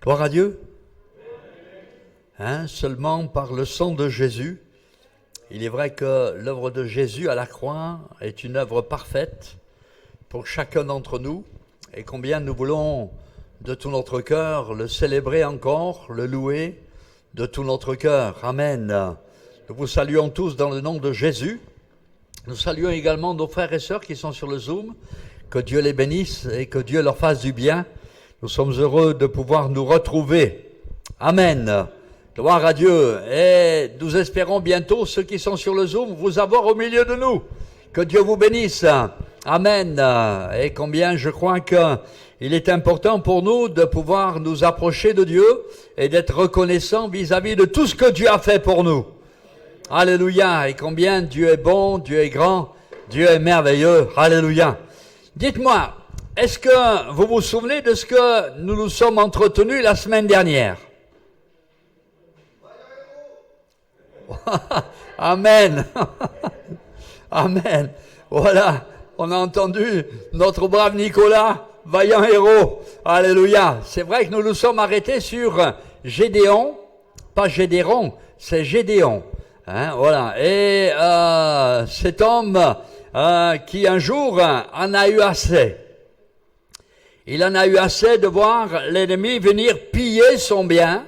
Gloire à Dieu. Seulement par le sang de Jésus. Il est vrai que l'œuvre de Jésus à la croix est une œuvre parfaite pour chacun d'entre nous. Et combien nous voulons de tout notre cœur le célébrer encore, le louer de tout notre cœur. Amen. Nous vous saluons tous dans le nom de Jésus. Nous saluons également nos frères et sœurs qui sont sur le Zoom. Que Dieu les bénisse et que Dieu leur fasse du bien. Nous sommes heureux de pouvoir nous retrouver. Amen. Gloire à Dieu. Et nous espérons bientôt, ceux qui sont sur le Zoom, vous avoir au milieu de nous. Que Dieu vous bénisse. Amen. Et combien je crois qu'il est important pour nous de pouvoir nous approcher de Dieu et d'être reconnaissants vis-à-vis de tout ce que Dieu a fait pour nous. Alléluia. Et combien Dieu est bon, Dieu est grand, Dieu est merveilleux. Alléluia. Dites-moi, est-ce que vous vous souvenez de ce que nous nous sommes entretenus la semaine dernière? Amen. Amen. Voilà, on a entendu notre brave Nicolas, vaillant héros. Alléluia. C'est vrai que nous nous sommes arrêtés sur Gédéon, pas Gédéon, c'est Gédéon. Voilà. Et cet homme qui un jour en a eu assez. Il en a eu assez de voir l'ennemi venir piller son bien.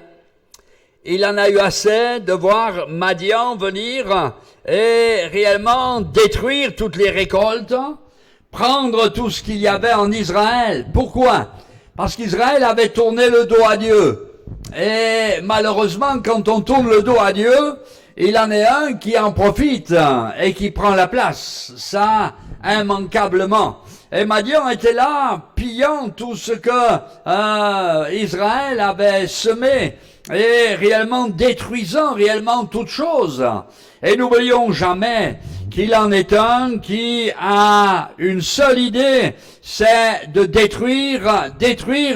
Il en a eu assez de voir Madian venir et réellement détruire toutes les récoltes, prendre tout ce qu'il y avait en Israël. Pourquoi? Parce qu'Israël avait tourné le dos à Dieu. Et malheureusement, quand on tourne le dos à Dieu, il en est un qui en profite et qui prend la place. Ça, immanquablement. Et Madian était là, pillant tout ce que Israël avait semé et réellement détruisant réellement toutes choses. Et n'oublions jamais qu'il en est un qui a une seule idée, c'est de détruire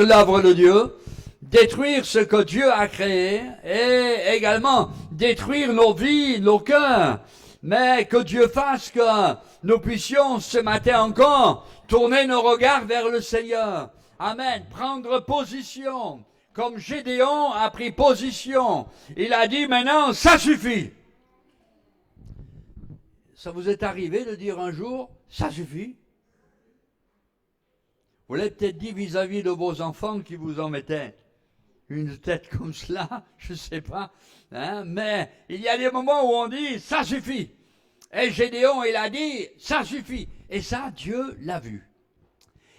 l'œuvre de Dieu, détruire ce que Dieu a créé et également détruire nos vies, nos cœurs. Mais que Dieu fasse que nous puissions ce matin encore tourner nos regards vers le Seigneur. Amen. Prendre position. Comme Gédéon a pris position. Il a dit maintenant, ça suffit. Ça vous est arrivé de dire un jour, ça suffit? Vous l'avez peut-être dit vis-à-vis de vos enfants qui vous en mettaient une tête comme cela, je ne sais pas. Mais il y a des moments où on dit, ça suffit. Et Gédéon, il a dit, ça suffit. Et ça, Dieu l'a vu.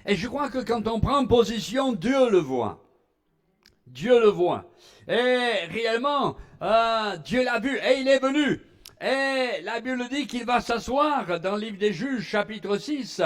Et je crois que quand on prend position, Dieu le voit. Dieu le voit. Et réellement, Dieu l'a vu. Et il est venu. Et la Bible dit qu'il va s'asseoir dans le livre des Juges, chapitre 6.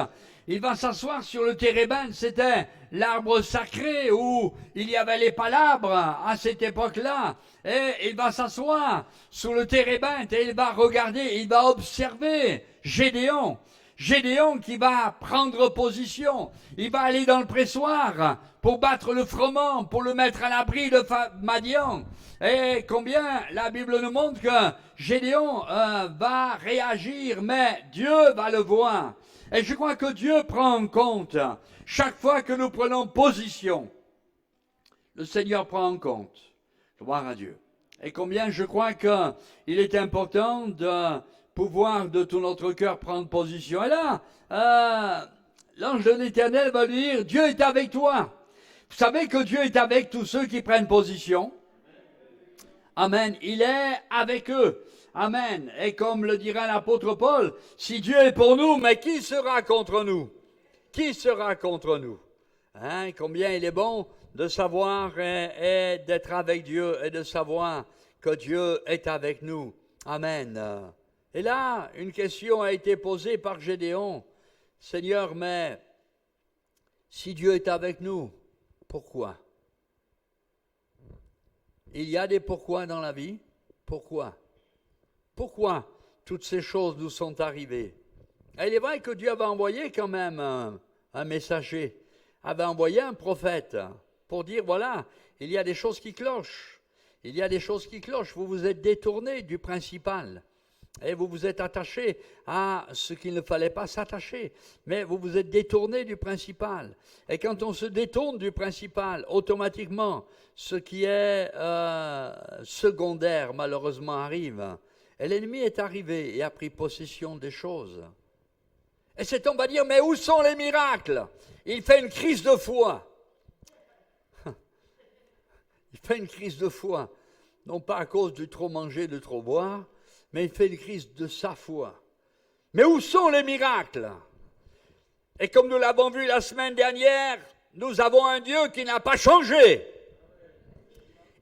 Il va s'asseoir sur le térébinthe. C'était l'arbre sacré où il y avait les palabres à cette époque-là. Et il va s'asseoir sur le térébinthe et il va regarder, il va observer Gédéon. Gédéon qui va prendre position. Il va aller dans le pressoir pour battre le froment, pour le mettre à l'abri de Madian. Et combien la Bible nous montre que Gédéon va réagir, mais Dieu va le voir. Et je crois que Dieu prend en compte chaque fois que nous prenons position. Le Seigneur prend en compte. Gloire à Dieu. Et combien je crois qu'il est important de pouvoir de tout notre cœur prendre position. Et là, l'ange de l'Éternel va lui dire, Dieu est avec toi. Vous savez que Dieu est avec tous ceux qui prennent position. Amen. Il est avec eux. Amen. Et comme le dira l'apôtre Paul, si Dieu est pour nous, mais qui sera contre nous? Qui sera contre nous? Combien il est bon de savoir et d'être avec Dieu et de savoir que Dieu est avec nous. Amen. Et là, une question a été posée par Gédéon. Seigneur, mais si Dieu est avec nous, pourquoi? Il y a des pourquoi dans la vie. Pourquoi? Pourquoi toutes ces choses nous sont arrivées? Et il est vrai que Dieu avait envoyé quand même un messager, avait envoyé un prophète pour dire, voilà, il y a des choses qui clochent. Il y a des choses qui clochent. Vous vous êtes détournés du principal. Et vous vous êtes attaché à ce qu'il ne fallait pas s'attacher. Mais vous vous êtes détourné du principal. Et quand on se détourne du principal, automatiquement, ce qui est secondaire, malheureusement, arrive. Et l'ennemi est arrivé et a pris possession des choses. Et cet homme va dire, mais où sont les miracles? Il fait une crise de foi. Il fait une crise de foi. Non pas à cause du trop manger, de trop boire, mais il fait une crise de sa foi. Mais où sont les miracles? Et comme nous l'avons vu la semaine dernière, nous avons un Dieu qui n'a pas changé.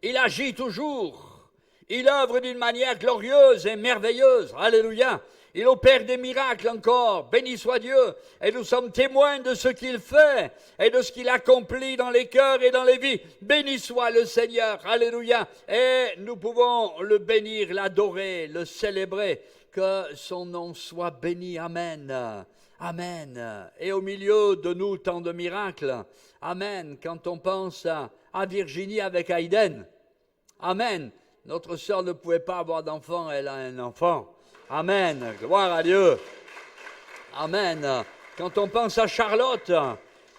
Il agit toujours. Il œuvre d'une manière glorieuse et merveilleuse. Alléluia. Il opère des miracles encore. Béni soit Dieu. Et nous sommes témoins de ce qu'il fait et de ce qu'il accomplit dans les cœurs et dans les vies. Béni soit le Seigneur. Alléluia. Et nous pouvons le bénir, l'adorer, le célébrer. Que son nom soit béni. Amen. Amen. Et au milieu de nous, tant de miracles. Amen. Quand on pense à Virginie avec Hayden. Amen. Notre sœur ne pouvait pas avoir d'enfant, elle a un enfant. Amen. Gloire à Dieu. Amen. Quand on pense à Charlotte,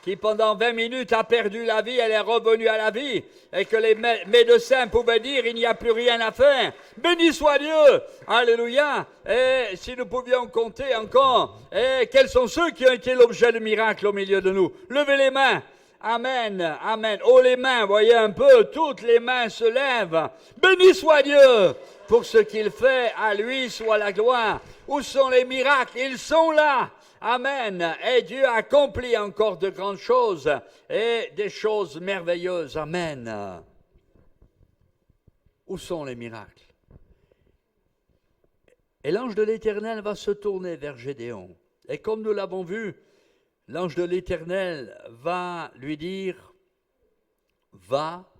qui pendant 20 minutes a perdu la vie, elle est revenue à la vie, et que les médecins pouvaient dire, il n'y a plus rien à faire. Béni soit Dieu. Alléluia. Et si nous pouvions compter encore, et quels sont ceux qui ont été l'objet de miracles au milieu de nous? Levez les mains. Amen, amen. Oh, les mains, voyez un peu, toutes les mains se lèvent. Béni soit Dieu pour ce qu'il fait, à lui soit la gloire. Où sont les miracles? Ils sont là. Amen. Et Dieu accomplit encore de grandes choses et des choses merveilleuses. Amen. Où sont les miracles? Et l'ange de l'Éternel va se tourner vers Gédéon. Et comme nous l'avons vu, l'ange de l'Éternel va lui dire, va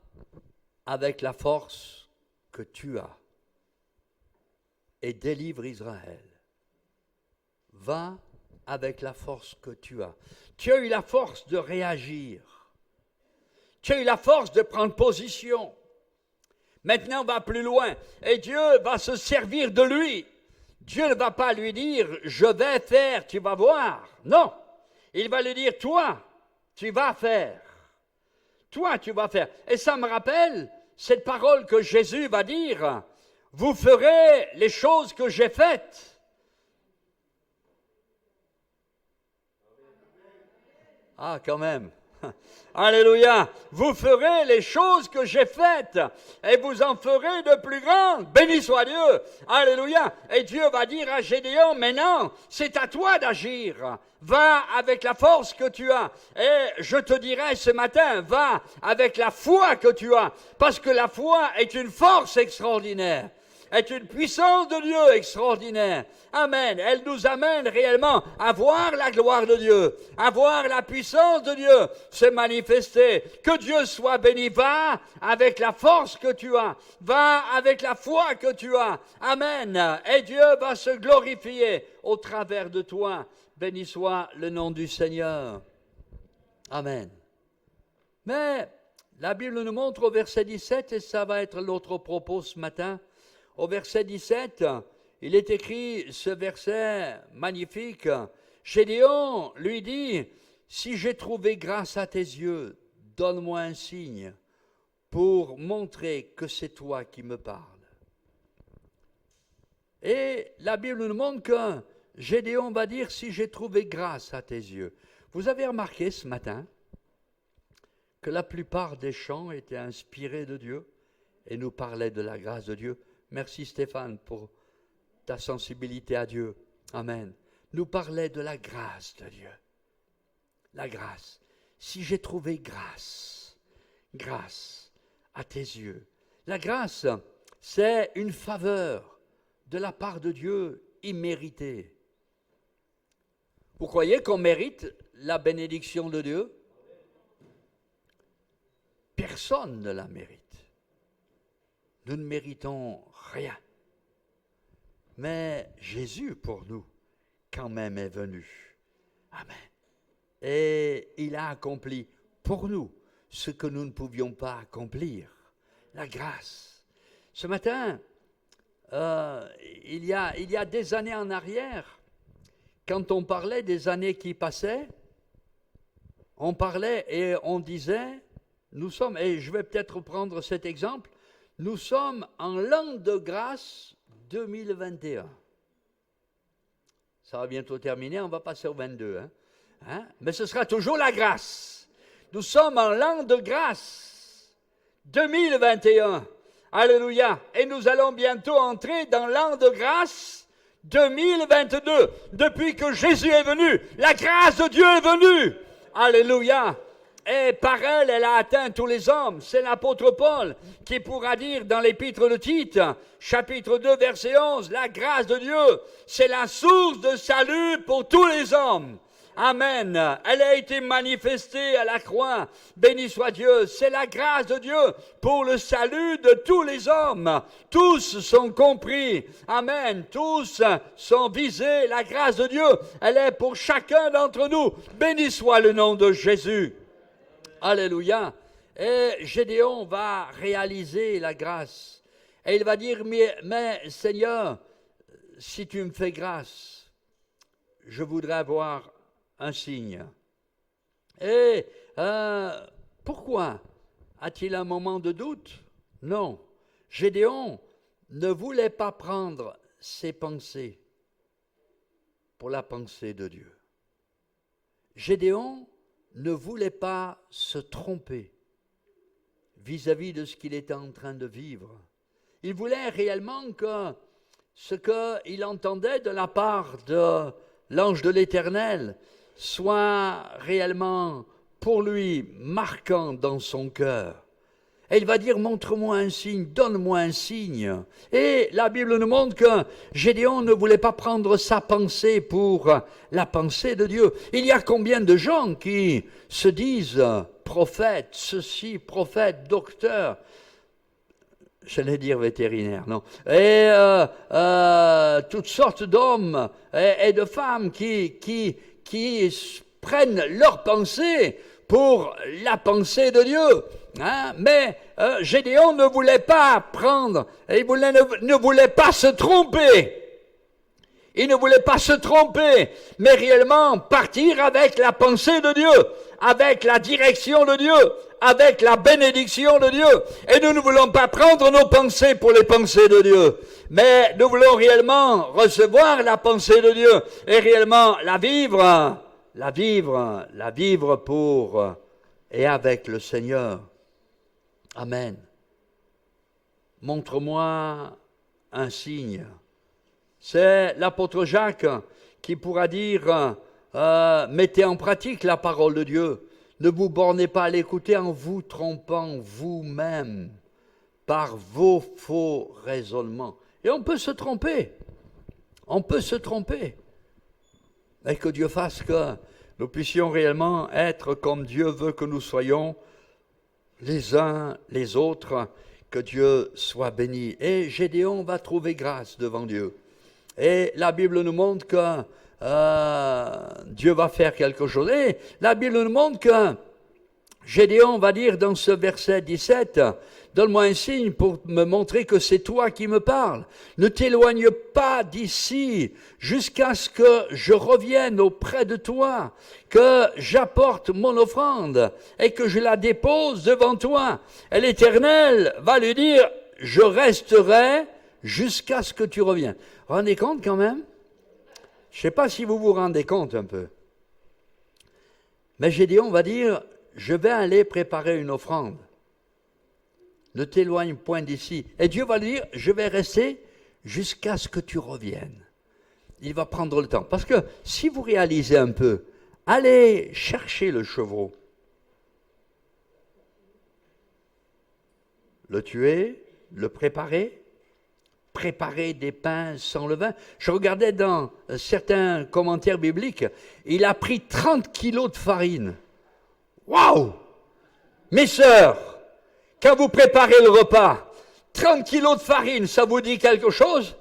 avec la force que tu as et délivre Israël. Va avec la force que tu as. Tu as eu la force de réagir. Tu as eu la force de prendre position. Maintenant, on va plus loin. Et Dieu va se servir de lui. Dieu ne va pas lui dire, je vais faire, tu vas voir. Non. Il va lui dire, toi, tu vas faire. Toi, tu vas faire. Et ça me rappelle cette parole que Jésus va dire, vous ferez les choses que j'ai faites. Ah, quand même. Alléluia. Vous ferez les choses que j'ai faites et vous en ferez de plus grandes. Béni soit Dieu. Alléluia. Et Dieu va dire à Gédéon, maintenant, c'est à toi d'agir. Va avec la force que tu as. Et je te dirai ce matin, va avec la foi que tu as. Parce que la foi est une force extraordinaire. Est une puissance de Dieu extraordinaire. Amen. Elle nous amène réellement à voir la gloire de Dieu, à voir la puissance de Dieu se manifester. Que Dieu soit béni. Va avec la force que tu as. Va avec la foi que tu as. Amen. Et Dieu va se glorifier au travers de toi. Béni soit le nom du Seigneur. Amen. Mais la Bible nous montre au verset 17, et ça va être l'autre propos ce matin, au verset 17, il est écrit ce verset magnifique. Gédéon lui dit, si j'ai trouvé grâce à tes yeux, donne-moi un signe pour montrer que c'est toi qui me parles. Et la Bible nous montre que Gédéon va dire, si j'ai trouvé grâce à tes yeux. Vous avez remarqué ce matin que la plupart des chants étaient inspirés de Dieu et nous parlaient de la grâce de Dieu. Merci Stéphane pour ta sensibilité à Dieu. Amen. Nous parlait de la grâce de Dieu. La grâce. Si j'ai trouvé grâce à tes yeux. La grâce, c'est une faveur de la part de Dieu imméritée. Vous croyez qu'on mérite la bénédiction de Dieu? Personne ne la mérite. Nous ne méritons rien. Mais Jésus, pour nous, quand même est venu. Amen. Et il a accompli pour nous ce que nous ne pouvions pas accomplir. La grâce. Ce matin, il y a des années en arrière, quand on parlait des années qui passaient, on parlait et on disait, nous sommes, et je vais peut-être prendre cet exemple, nous sommes en l'an de grâce 2021. Ça va bientôt terminer, on va passer au 22. Mais ce sera toujours la grâce. Nous sommes en l'an de grâce 2021. Alléluia. Et nous allons bientôt entrer dans l'an de grâce 2022. Depuis que Jésus est venu, la grâce de Dieu est venue. Alléluia. Et par elle, elle a atteint tous les hommes. C'est l'apôtre Paul qui pourra dire dans l'épître de Tite, chapitre 2, verset 11, la grâce de Dieu, c'est la source de salut pour tous les hommes. Amen. Elle a été manifestée à la croix. Béni soit Dieu. C'est la grâce de Dieu pour le salut de tous les hommes. Tous sont compris. Amen. Tous sont visés. La grâce de Dieu, elle est pour chacun d'entre nous. Béni soit le nom de Jésus. Alléluia. Et Gédéon va réaliser la grâce. Et il va dire, mais Seigneur, si tu me fais grâce, je voudrais avoir un signe. Et pourquoi a-t-il un moment de doute? Non. Gédéon ne voulait pas prendre ses pensées pour la pensée de Dieu. Gédéon ne voulait pas se tromper vis-à-vis de ce qu'il était en train de vivre. Il voulait réellement que ce qu'il entendait de la part de l'ange de l'Éternel soit réellement pour lui marquant dans son cœur. Et il va dire, montre-moi un signe, donne-moi un signe. Et la Bible nous montre que Gédéon ne voulait pas prendre sa pensée pour la pensée de Dieu. Il y a combien de gens qui se disent prophètes, ceci, prophètes, docteurs, j'allais dire vétérinaire, non. Et toutes sortes d'hommes et de femmes qui prennent leur pensée pour la pensée de Dieu. Mais Gédéon ne voulait pas prendre, il ne voulait pas se tromper. Il ne voulait pas se tromper, mais réellement partir avec la pensée de Dieu, avec la direction de Dieu, avec la bénédiction de Dieu. Et nous ne voulons pas prendre nos pensées pour les pensées de Dieu, mais nous voulons réellement recevoir la pensée de Dieu et réellement la vivre pour et avec le Seigneur. Amen. Montre-moi un signe. C'est l'apôtre Jacques qui pourra dire mettez en pratique la parole de Dieu. Ne vous bornez pas à l'écouter en vous trompant vous-même par vos faux raisonnements. Et on peut se tromper. On peut se tromper. Et que Dieu fasse que nous puissions réellement être comme Dieu veut que nous soyons, les uns les autres, que Dieu soit béni. Et Gédéon va trouver grâce devant Dieu. Et la Bible nous montre que Dieu va faire quelque chose. Et la Bible nous montre que Gédéon va dire dans ce verset 17, « Donne-moi un signe pour me montrer que c'est toi qui me parles. Ne t'éloigne pas d'ici jusqu'à ce que je revienne auprès de toi, que j'apporte mon offrande et que je la dépose devant toi. » Et l'Éternel va lui dire, « Je resterai jusqu'à ce que tu reviennes. » Rendez compte quand même? Je ne sais pas si vous vous rendez compte un peu. Mais Gédéon va dire, je vais aller préparer une offrande. Ne t'éloigne point d'ici. Et Dieu va lui dire, je vais rester jusqu'à ce que tu reviennes. Il va prendre le temps. Parce que si vous réalisez un peu, allez chercher le chevreau. Le tuer, le préparer des pains sans levain. Je regardais dans certains commentaires bibliques, il a pris 30 kilos de farine. Waouh! Mes sœurs, quand vous préparez le repas, 30 kilos de farine, ça vous dit quelque chose?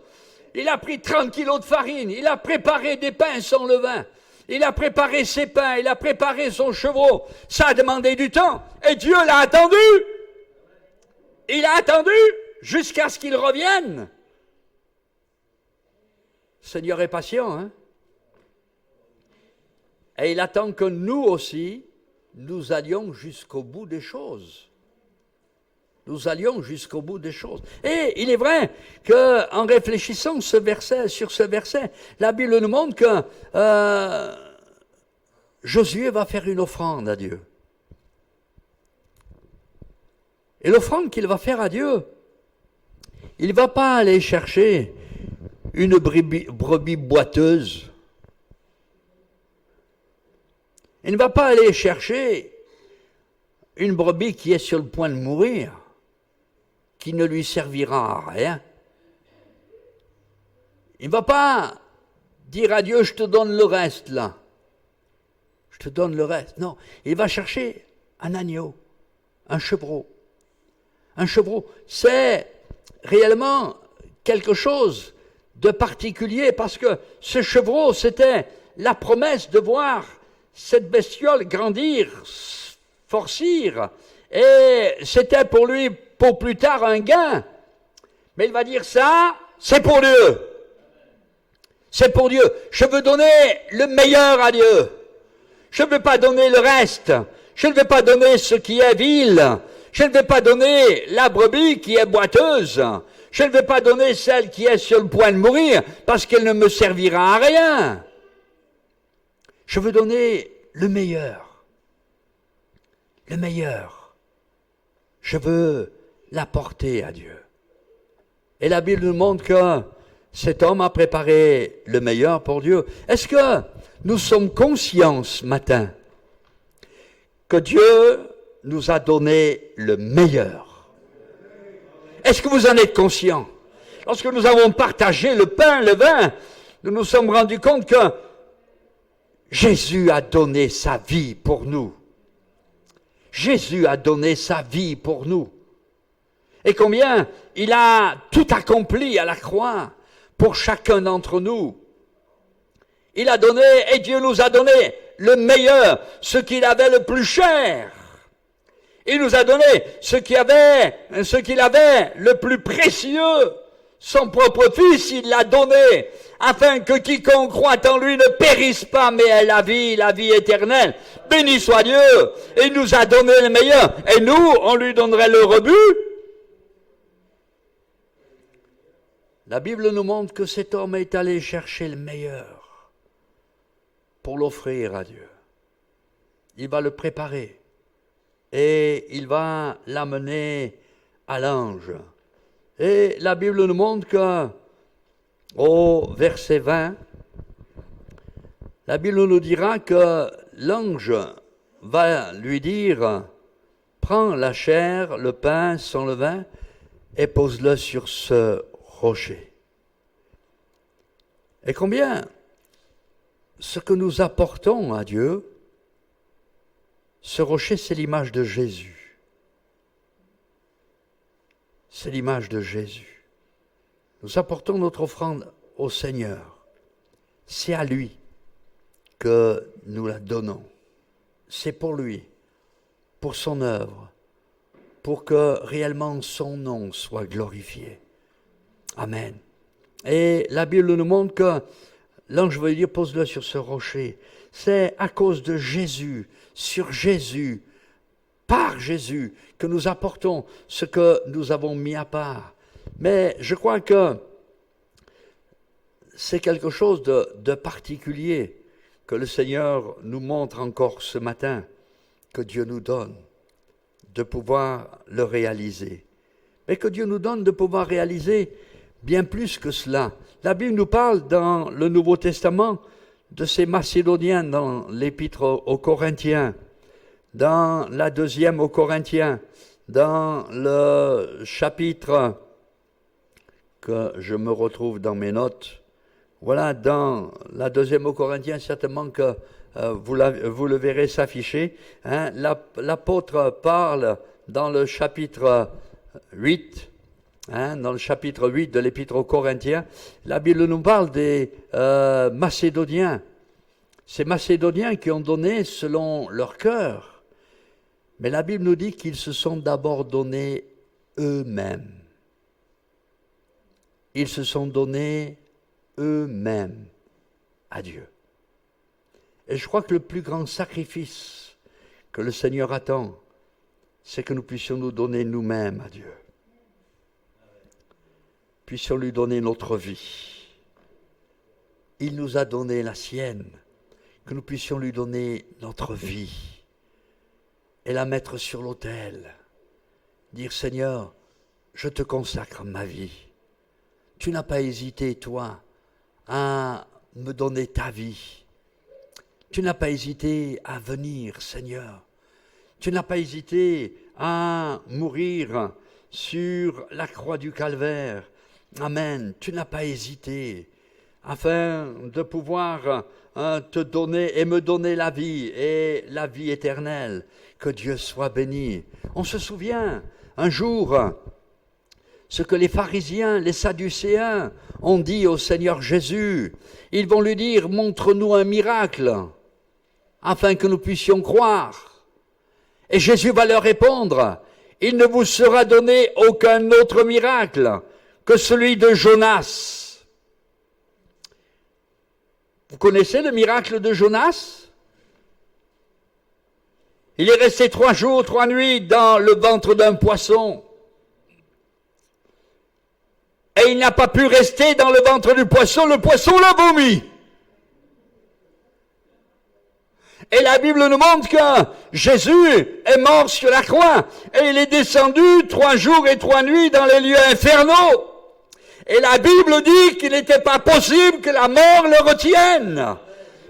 Il a pris 30 kilos de farine, il a préparé des pains sans levain, il a préparé ses pains, il a préparé son chevreau. Ça a demandé du temps, et Dieu l'a attendu. Il a attendu jusqu'à ce qu'il revienne. Le Seigneur est patient, hein? Et il attend que nous aussi, nous allions jusqu'au bout des choses. Nous allions jusqu'au bout des choses. Et il est vrai qu'en réfléchissant sur ce verset, la Bible nous montre que Josué va faire une offrande à Dieu. Et l'offrande qu'il va faire à Dieu, il ne va pas aller chercher une brebis boiteuse. Il ne va pas aller chercher une brebis qui est sur le point de mourir, qui ne lui servira à rien. Il ne va pas dire à Dieu, je te donne le reste là. Je te donne le reste. Non, il va chercher un agneau, un chevreau. Un chevreau, c'est réellement quelque chose de particulier parce que ce chevreau, c'était la promesse de voir cette bestiole grandir, forcir, et c'était pour lui, pour plus tard, un gain. Mais il va dire ça, c'est pour Dieu. C'est pour Dieu. Je veux donner le meilleur à Dieu. Je ne veux pas donner le reste. Je ne veux pas donner ce qui est vil. Je ne vais pas donner la brebis qui est boiteuse. Je ne vais pas donner celle qui est sur le point de mourir parce qu'elle ne me servira à rien. Je veux donner le meilleur. Le meilleur. Je veux l'apporter à Dieu. Et la Bible nous montre que cet homme a préparé le meilleur pour Dieu. Est-ce que nous sommes conscients ce matin que Dieu nous a donné le meilleur? Est-ce que vous en êtes conscients? Lorsque nous avons partagé le pain, le vin, nous nous sommes rendus compte que Jésus a donné sa vie pour nous. Jésus a donné sa vie pour nous. Et combien il a tout accompli à la croix pour chacun d'entre nous. Il a donné, et Dieu nous a donné le meilleur, ce qu'il avait le plus cher. Il nous a donné ce qu'il avait le plus précieux. Son propre Fils, il l'a donné, afin que quiconque croit en lui ne périsse pas, mais ait la vie éternelle. Béni soit Dieu. Et il nous a donné le meilleur. Et nous, on lui donnerait le rebut. La Bible nous montre que cet homme est allé chercher le meilleur pour l'offrir à Dieu. Il va le préparer. Et il va l'amener à l'ange. Et la Bible nous montre que, au verset 20, la Bible nous dira que l'ange va lui dire, prends la chair, le pain, sans le vin, et pose-le sur ce rocher. Et combien ce que nous apportons à Dieu, ce rocher, c'est l'image de Jésus. C'est l'image de Jésus. Nous apportons notre offrande au Seigneur. C'est à lui que nous la donnons. C'est pour lui, pour son œuvre, pour que réellement son nom soit glorifié. Amen. Et la Bible nous montre que l'ange veut dire, pose-le sur ce rocher. C'est à cause de Jésus, sur Jésus, par Jésus, que nous apportons ce que nous avons mis à part. Mais je crois que c'est quelque chose de particulier que le Seigneur nous montre encore ce matin, que Dieu nous donne de pouvoir le réaliser. Mais que Dieu nous donne de pouvoir réaliser bien plus que cela. La Bible nous parle dans le Nouveau Testament de ces Macédoniens dans l'Épître aux Corinthiens, dans la deuxième aux Corinthiens, dans le chapitre que je me retrouve dans mes notes. Voilà, dans la deuxième aux Corinthiens, certainement que vous le verrez s'afficher. Hein, l'apôtre parle dans le chapitre 8, dans le chapitre 8 de l'Épître aux Corinthiens, la Bible nous parle des Macédoniens. Ces Macédoniens qui ont donné selon leur cœur. Mais la Bible nous dit qu'ils se sont d'abord donnés eux-mêmes. Ils se sont donnés eux-mêmes à Dieu. Et je crois que le plus grand sacrifice que le Seigneur attend, c'est que nous puissions nous donner nous-mêmes à Dieu. Puissions lui donner notre vie. Il nous a donné la sienne, que nous puissions lui donner notre vie et la mettre sur l'autel. Dire, Seigneur, je te consacre ma vie. Tu n'as pas hésité, toi, à me donner ta vie. Tu n'as pas hésité à venir, Seigneur. Tu n'as pas hésité à mourir sur la croix du Calvaire. Amen. Tu n'as pas hésité afin de pouvoir te donner et me donner la vie et la vie éternelle. Que Dieu soit béni. On se souvient un jour ce que les pharisiens, les sadducéens ont dit au Seigneur Jésus. Ils vont lui dire, montre-nous un miracle afin que nous puissions croire. Et Jésus va leur répondre, il ne vous sera donné aucun autre miracle que celui de Jonas. Vous connaissez le miracle de Jonas? Il est resté 3 jours, 3 nuits dans le ventre d'un poisson. Et il n'a pas pu rester dans le ventre du poisson, le poisson l'a vomi. Et la Bible nous montre que Jésus est mort sur la croix et il est descendu 3 jours et 3 nuits dans les lieux infernaux. Et la Bible dit qu'il n'était pas possible que la mort le retienne.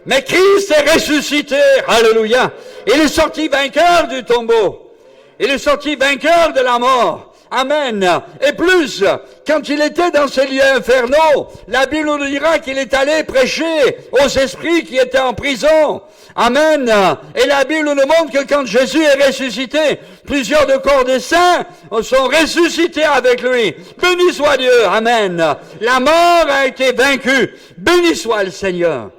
Mais Christ est ressuscité. Alléluia. Il est sorti vainqueur du tombeau. Il est sorti vainqueur de la mort. Amen. Et plus, quand il était dans ces lieux infernaux, la Bible nous dira qu'il est allé prêcher aux esprits qui étaient en prison. Amen. Et la Bible nous montre que quand Jésus est ressuscité, plusieurs de corps des saints sont ressuscités avec lui. Béni soit Dieu. Amen. La mort a été vaincue. Béni soit le Seigneur.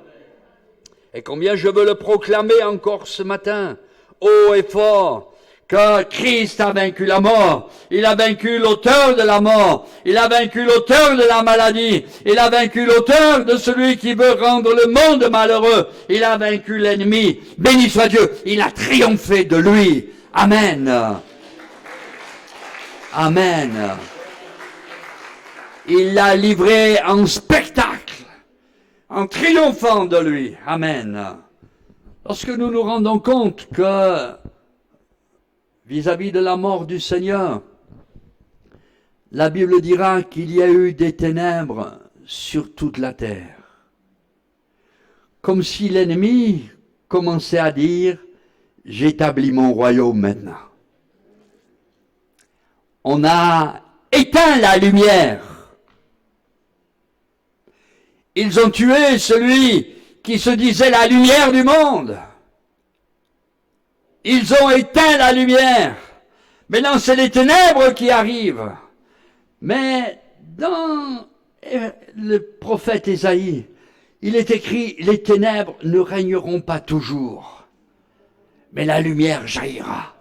Et combien je veux le proclamer encore ce matin, haut et fort, que Christ a vaincu la mort. Il a vaincu l'auteur de la mort. Il a vaincu l'auteur de la maladie. Il a vaincu l'auteur de celui qui veut rendre le monde malheureux. Il a vaincu l'ennemi. Béni soit Dieu. Il a triomphé de lui. Amen. Amen. Il l'a livré en spectacle, en triomphant de lui. Amen. Lorsque nous nous rendons compte que vis-à-vis de la mort du Seigneur, la Bible dira qu'il y a eu des ténèbres sur toute la terre. Comme si l'ennemi commençait à dire, j'établis mon royaume maintenant. On a éteint la lumière. Ils ont tué celui qui se disait la lumière du monde. Ils ont éteint la lumière. Maintenant, c'est les ténèbres qui arrivent. Mais dans le prophète Ésaïe, il est écrit, les ténèbres ne régneront pas toujours, mais la lumière jaillira.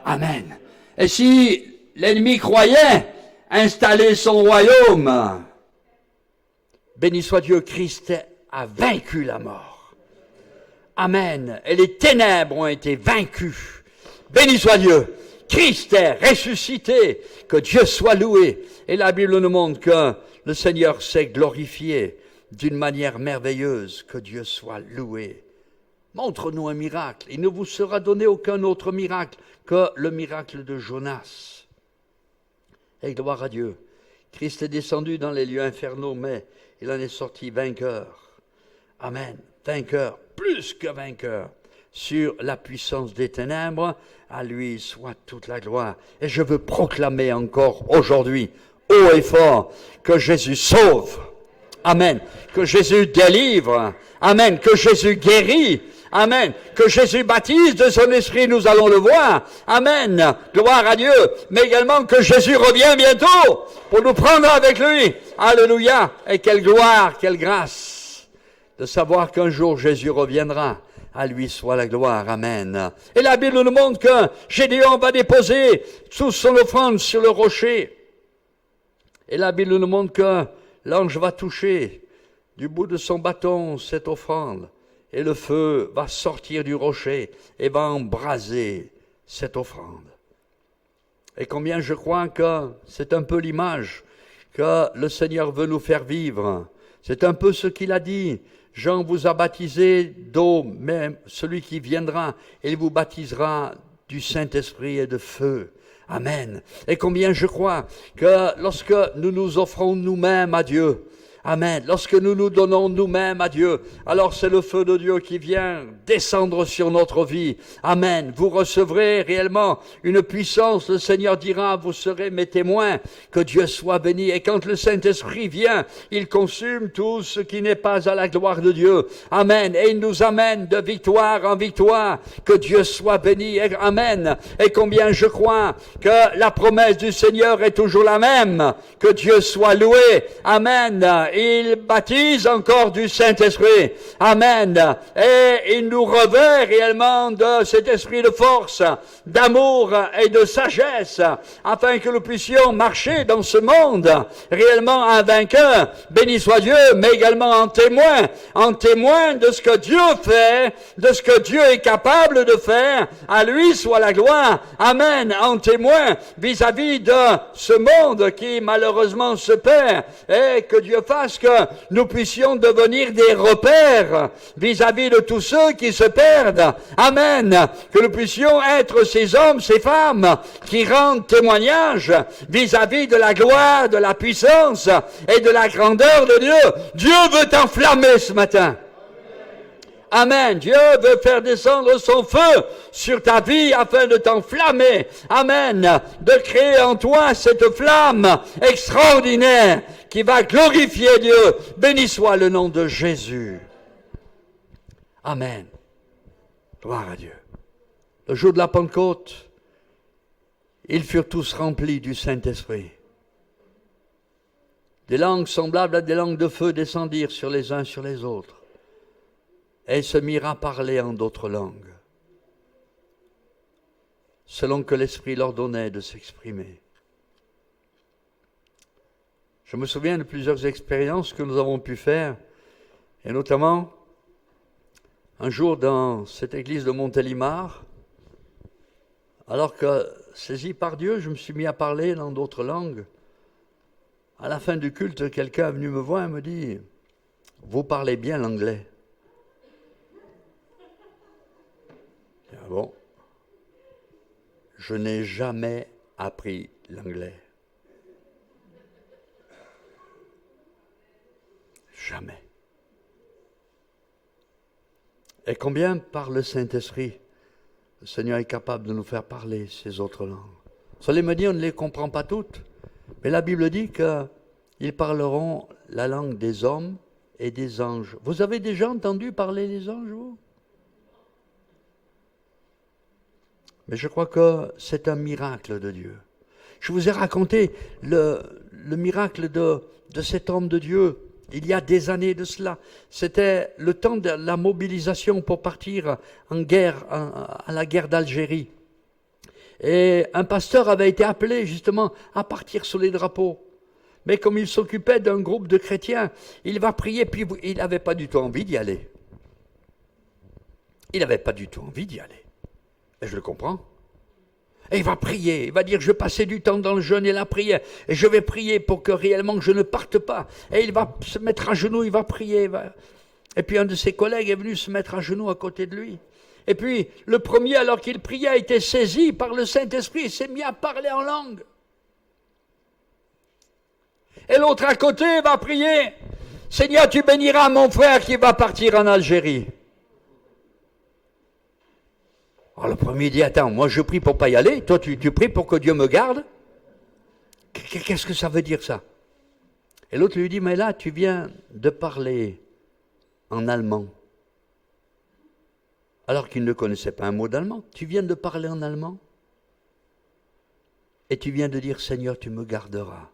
Amen. Et si l'ennemi croyait installer son royaume, béni soit Dieu, Christ a vaincu la mort. Amen. Et les ténèbres ont été vaincues. Béni soit Dieu. Christ est ressuscité. Que Dieu soit loué. Et la Bible nous montre que le Seigneur s'est glorifié d'une manière merveilleuse. Que Dieu soit loué. Montre-nous un miracle. Il ne vous sera donné aucun autre miracle que le miracle de Jonas. Et gloire à Dieu. Christ est descendu dans les lieux infernaux, mais il en est sorti vainqueur. Amen. Vainqueur, plus que vainqueur, sur la puissance des ténèbres. À lui soit toute la gloire. Et je veux proclamer encore aujourd'hui, haut et fort, que Jésus sauve. Amen. Que Jésus délivre. Amen. Que Jésus guérit. Amen. Que Jésus baptise de son esprit, nous allons le voir. Amen. Gloire à Dieu. Mais également que Jésus revient bientôt pour nous prendre avec lui. Alléluia. Et quelle gloire, quelle grâce de savoir qu'un jour Jésus reviendra. À lui soit la gloire. Amen. Et la Bible nous montre que Gédéon va déposer toute son offrande sur le rocher. Et la Bible nous montre que l'ange va toucher du bout de son bâton cette offrande, et le feu va sortir du rocher et va embraser cette offrande. Et combien je crois que c'est un peu l'image que le Seigneur veut nous faire vivre. C'est un peu ce qu'il a dit. Jean vous a baptisé d'eau, mais celui qui viendra, il vous baptisera du Saint-Esprit et de feu. Amen. Et combien je crois que lorsque nous nous offrons nous-mêmes à Dieu, amen, lorsque nous nous donnons nous-mêmes à Dieu, alors c'est le feu de Dieu qui vient descendre sur notre vie. Amen. Vous recevrez réellement une puissance. Le Seigneur dira, vous serez mes témoins. Que Dieu soit béni. Et quand le Saint-Esprit vient, il consume tout ce qui n'est pas à la gloire de Dieu. Amen. Et il nous amène de victoire en victoire. Que Dieu soit béni. Amen. Et combien je crois que la promesse du Seigneur est toujours la même. Que Dieu soit loué. Amen. Il baptise encore du Saint-Esprit. Amen. Et il nous revêt réellement de cet esprit de force, d'amour et de sagesse, afin que nous puissions marcher dans ce monde réellement un vainqueur. Béni soit Dieu, mais également en témoin de ce que Dieu fait, de ce que Dieu est capable de faire. À lui soit la gloire. Amen. En témoin vis-à-vis de ce monde qui malheureusement se perd, et que Dieu fasse que nous puissions devenir des repères vis-à-vis de tous ceux qui se perdent. Amen. Que nous puissions être ces hommes, ces femmes qui rendent témoignage vis-à-vis de la gloire, de la puissance et de la grandeur de Dieu. Dieu veut t'enflammer ce matin. Amen. Dieu veut faire descendre son feu sur ta vie afin de t'enflammer. Amen. De créer en toi cette flamme extraordinaire qui va glorifier Dieu. Béni soit le nom de Jésus. Amen. Gloire à Dieu. Le jour de la Pentecôte, ils furent tous remplis du Saint-Esprit. Des langues semblables à des langues de feu descendirent sur les uns sur les autres. Et ils se mirent à parler en d'autres langues, selon que l'Esprit leur donnait de s'exprimer. Je me souviens de plusieurs expériences que nous avons pu faire, et notamment un jour dans cette église de Montélimar, alors que, saisi par Dieu, je me suis mis à parler dans d'autres langues. À la fin du culte, quelqu'un est venu me voir et me dit « Vous parlez bien l'anglais ?» Ah bon? Je n'ai jamais appris l'anglais. Jamais. Et combien par le Saint-Esprit, le Seigneur est capable de nous faire parler ces autres langues. Vous allez me dire, on ne les comprend pas toutes, mais la Bible dit qu'ils parleront la langue des hommes et des anges. Vous avez déjà entendu parler les anges, vous? Mais je crois que c'est un miracle de Dieu. Je vous ai raconté le miracle de cet homme de Dieu, il y a des années de cela. C'était le temps de la mobilisation pour partir en guerre, à la guerre d'Algérie. Et un pasteur avait été appelé justement à partir sous les drapeaux. Mais comme il s'occupait d'un groupe de chrétiens, il va prier, puis il n'avait pas du tout envie d'y aller. Il n'avait pas du tout envie d'y aller. Et je le comprends. Et il va prier, il va dire, je vais passer du temps dans le jeûne et la prière, et je vais prier pour que réellement je ne parte pas. Et il va se mettre à genoux, il va prier. Et puis un de ses collègues est venu se mettre à genoux à côté de lui. Et puis le premier, alors qu'il priait, a été saisi par le Saint-Esprit, il s'est mis à parler en langue. Et l'autre à côté va prier, Seigneur, tu béniras mon frère qui va partir en Algérie. Alors le premier dit, attends, moi je prie pour pas y aller, toi tu pries pour que Dieu me garde. Qu'est-ce que ça veut dire ça? Et l'autre lui dit, mais là tu viens de parler en allemand. Alors qu'il ne connaissait pas un mot d'allemand. Tu viens de parler en allemand. Et tu viens de dire, Seigneur, tu me garderas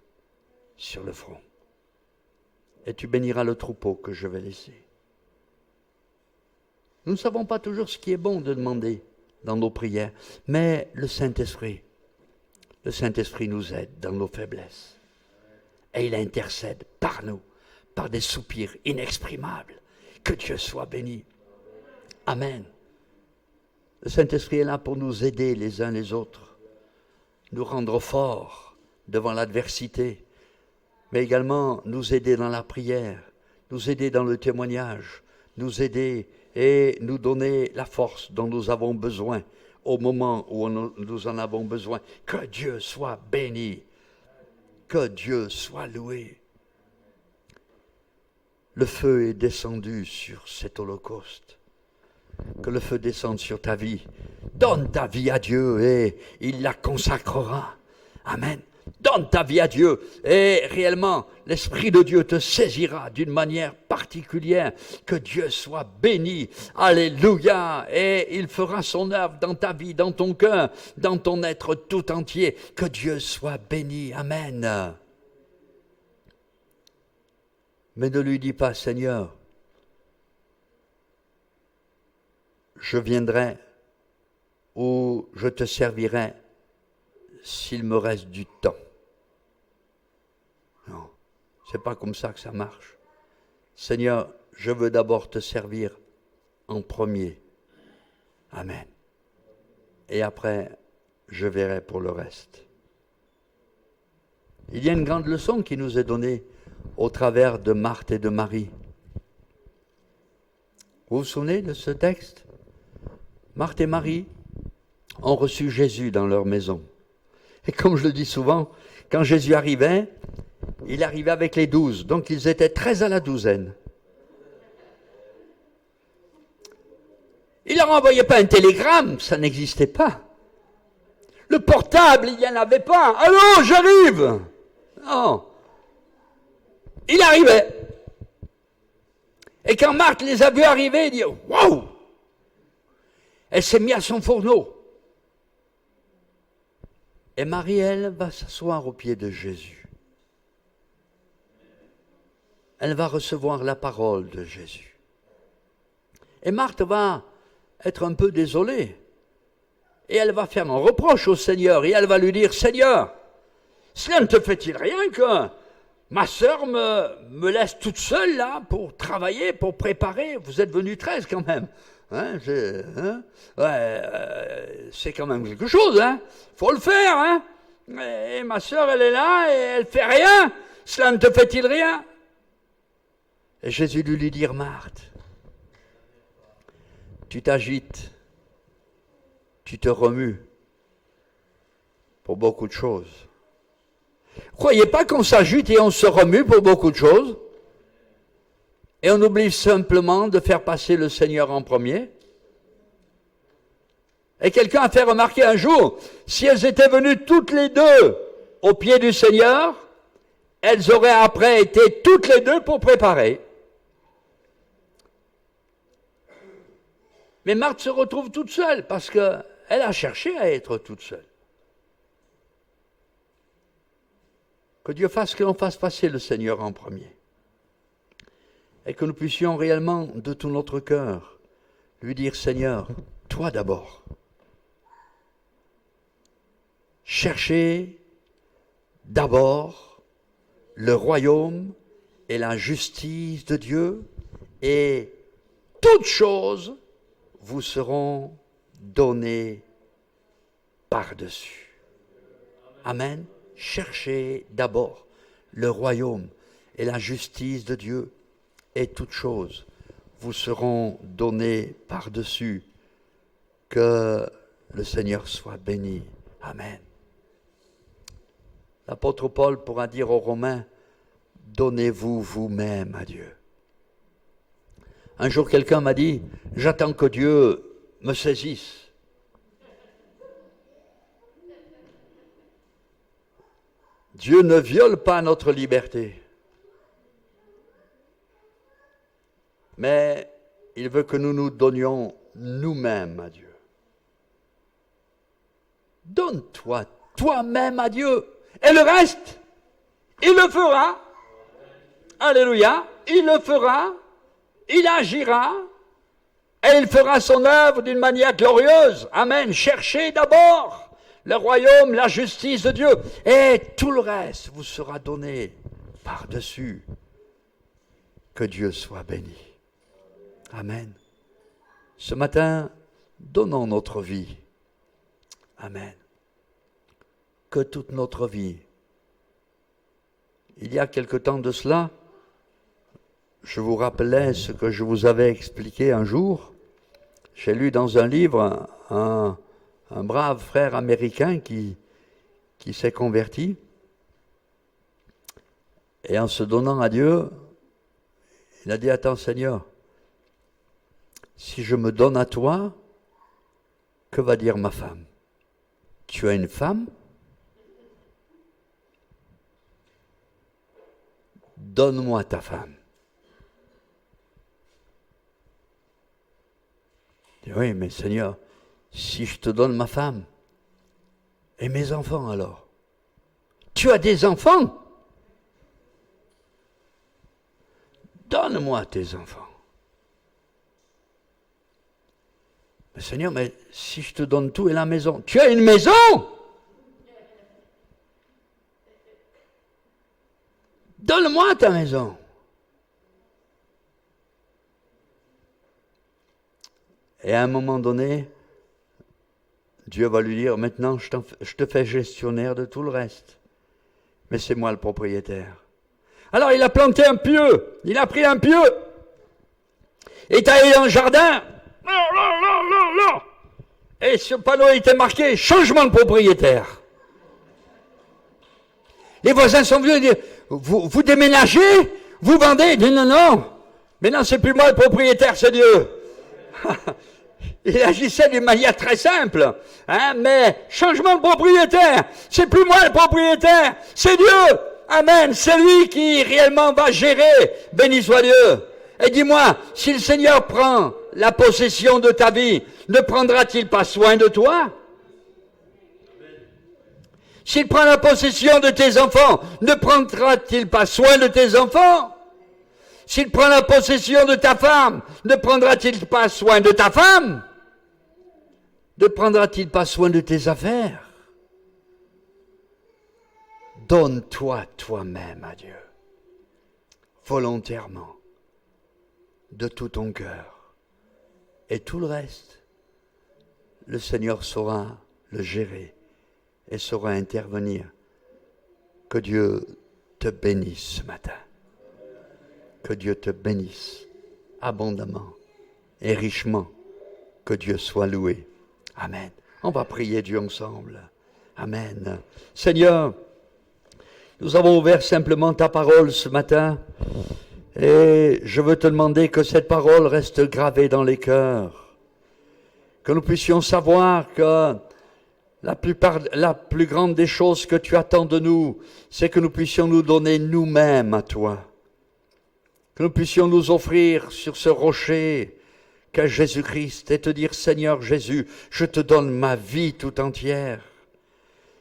sur le front. Et tu béniras le troupeau que je vais laisser. Nous ne savons pas toujours ce qui est bon de demander dans nos prières, mais le Saint-Esprit nous aide dans nos faiblesses. Et il intercède par nous, par des soupirs inexprimables. Que Dieu soit béni. Amen. Le Saint-Esprit est là pour nous aider les uns les autres, nous rendre forts devant l'adversité, mais également nous aider dans la prière, nous aider dans le témoignage, nous aider et nous donner la force dont nous avons besoin au moment où nous en avons besoin. Que Dieu soit béni, que Dieu soit loué. Le feu est descendu sur cet holocauste. Que le feu descende sur ta vie. Donne ta vie à Dieu et il la consacrera. Amen. Donne ta vie à Dieu et réellement l'Esprit de Dieu te saisira d'une manière particulière. Que Dieu soit béni. Alléluia. Et il fera son œuvre dans ta vie, dans ton cœur, dans ton être tout entier. Que Dieu soit béni. Amen. Mais ne lui dis pas, Seigneur, je viendrai ou je te servirai s'il me reste du temps. Non, c'est pas comme ça que ça marche. Seigneur, je veux d'abord te servir en premier. Amen. Et après, je verrai pour le reste. Il y a une grande leçon qui nous est donnée au travers de Marthe et de Marie. Vous vous souvenez de ce texte? Marthe et Marie ont reçu Jésus dans leur maison. Et comme je le dis souvent, quand Jésus arrivait, il arrivait avec les 12, donc ils étaient 13 à la douzaine. Il leur envoyait pas un télégramme, ça n'existait pas. Le portable, il n'y en avait pas. Allô, j'arrive! Non. Il arrivait. Et quand Marthe les a vus arriver, il dit « Waouh !» Elle s'est mise à son fourneau. Et Marie, elle, va s'asseoir aux pieds de Jésus. Elle va recevoir la parole de Jésus. Et Marthe va être un peu désolée. Et elle va faire un reproche au Seigneur. Et elle va lui dire « Seigneur, cela ne te fait-il rien que ma sœur me laisse toute seule là pour travailler, pour préparer. Vous êtes venus 13 quand même. Hein, c'est quand même quelque chose. Hein. Faut le faire. Hein. Et ma sœur, elle est là et elle fait rien. Cela ne te fait-il rien? Et Jésus lui dit, Marthe, tu t'agites, tu te remues pour beaucoup de choses. Croyez pas qu'on s'agite et on se remue pour beaucoup de choses et on oublie simplement de faire passer le Seigneur en premier. Et quelqu'un a fait remarquer un jour, si elles étaient venues toutes les deux au pied du Seigneur, elles auraient après été toutes les deux pour préparer. Mais Marthe se retrouve toute seule parce qu'elle a cherché à être toute seule. Que Dieu fasse que l'on fasse passer le Seigneur en premier. Et que nous puissions réellement, de tout notre cœur, lui dire, Seigneur, toi d'abord. Cherchez d'abord le royaume et la justice de Dieu, et toutes choses vous seront données par-dessus. Amen. Cherchez d'abord le royaume et la justice de Dieu, et toutes choses vous seront données par-dessus. Que le Seigneur soit béni. Amen. L'apôtre Paul pourra dire aux Romains, donnez-vous vous-même à Dieu. Un jour, quelqu'un m'a dit, j'attends que Dieu me saisisse. Dieu ne viole pas notre liberté, mais il veut que nous nous donnions nous-mêmes à Dieu. Donne-toi toi-même à Dieu, et le reste, il le fera. Alléluia, il le fera, il agira, et il fera son œuvre d'une manière glorieuse. Amen. Cherchez d'abord le royaume, la justice de Dieu, et tout le reste vous sera donné par-dessus. Que Dieu soit béni. Amen. Ce matin, donnons notre vie. Amen. Que toute notre vie. Il y a quelque temps de cela, je vous rappelais ce que je vous avais expliqué un jour. J'ai lu dans un livre un brave frère américain qui s'est converti. Et en se donnant à Dieu, il a dit, attends Seigneur, si je me donne à toi, que va dire ma femme? Tu as une femme? Donne-moi ta femme. Il dit, oui, mais Seigneur, si je te donne ma femme, et mes enfants alors? Tu as des enfants? Donne-moi tes enfants. Mais Seigneur, mais si je te donne tout et la maison, tu as une maison? Donne-moi ta maison. Et à un moment donné, Dieu va lui dire, maintenant je te fais gestionnaire de tout le reste. Mais c'est moi le propriétaire. Alors il a planté un pieu, il a pris un pieu, et il est allé dans le jardin, et sur le panneau il était marqué, changement de propriétaire. Les voisins sont venus dire, vous déménagez, vous vendez? Il dit, non, non, maintenant c'est plus moi le propriétaire, c'est Dieu. Il agissait d'une manière très simple, hein, mais changement de propriétaire, c'est plus moi le propriétaire, c'est Dieu. Amen, c'est lui qui réellement va gérer, béni soit Dieu. Et dis-moi, si le Seigneur prend la possession de ta vie, ne prendra-t-il pas soin de toi? S'il prend la possession de tes enfants, ne prendra-t-il pas soin de tes enfants? S'il prend la possession de ta femme, ne prendra-t-il pas soin de ta femme? Ne prendra-t-il pas soin de tes affaires? Donne-toi toi-même à Dieu, volontairement, de tout ton cœur. Et tout le reste, le Seigneur saura le gérer et saura intervenir. Que Dieu te bénisse ce matin. Que Dieu te bénisse abondamment et richement. Que Dieu soit loué. Amen. On va prier Dieu ensemble. Amen. Seigneur, nous avons ouvert simplement ta parole ce matin et je veux te demander que cette parole reste gravée dans les cœurs. Que nous puissions savoir que la plus grande des choses que tu attends de nous, c'est que nous puissions nous donner nous-mêmes à toi. Que nous puissions nous offrir sur ce rocher qu'est Jésus-Christ et te dire, Seigneur Jésus, je te donne ma vie tout entière.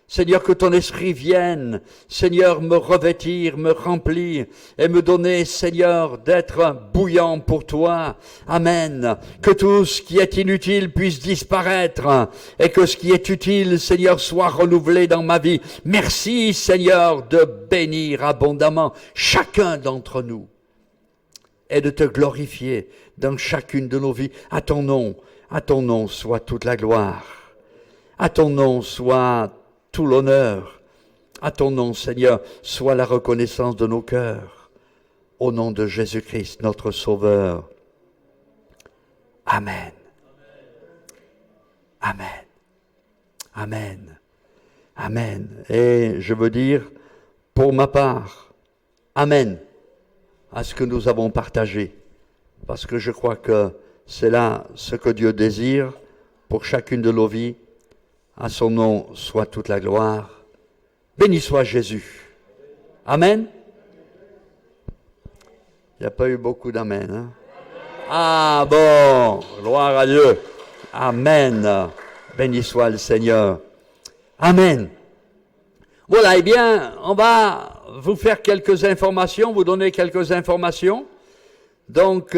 Seigneur, que ton esprit vienne, Seigneur, me revêtir, me remplir et me donner, Seigneur, d'être bouillant pour toi. Amen. Que tout ce qui est inutile puisse disparaître et que ce qui est utile, Seigneur, soit renouvelé dans ma vie. Merci, Seigneur, de bénir abondamment chacun d'entre nous et de te glorifier dans chacune de nos vies. À ton nom soit toute la gloire. À ton nom soit tout l'honneur. À ton nom, Seigneur, soit la reconnaissance de nos cœurs. Au nom de Jésus-Christ, notre Sauveur. Amen. Amen. Amen. Amen. Et je veux dire, pour ma part, Amen à ce que nous avons partagé. Parce que je crois que c'est là ce que Dieu désire pour chacune de nos vies. À son nom soit toute la gloire. Béni soit Jésus. Amen. Il n'y a pas eu beaucoup d'amen. Hein? Ah bon, gloire à Dieu. Amen. Béni soit le Seigneur. Amen. Voilà, eh bien, on va vous faire quelques informations, vous donner quelques informations. Donc,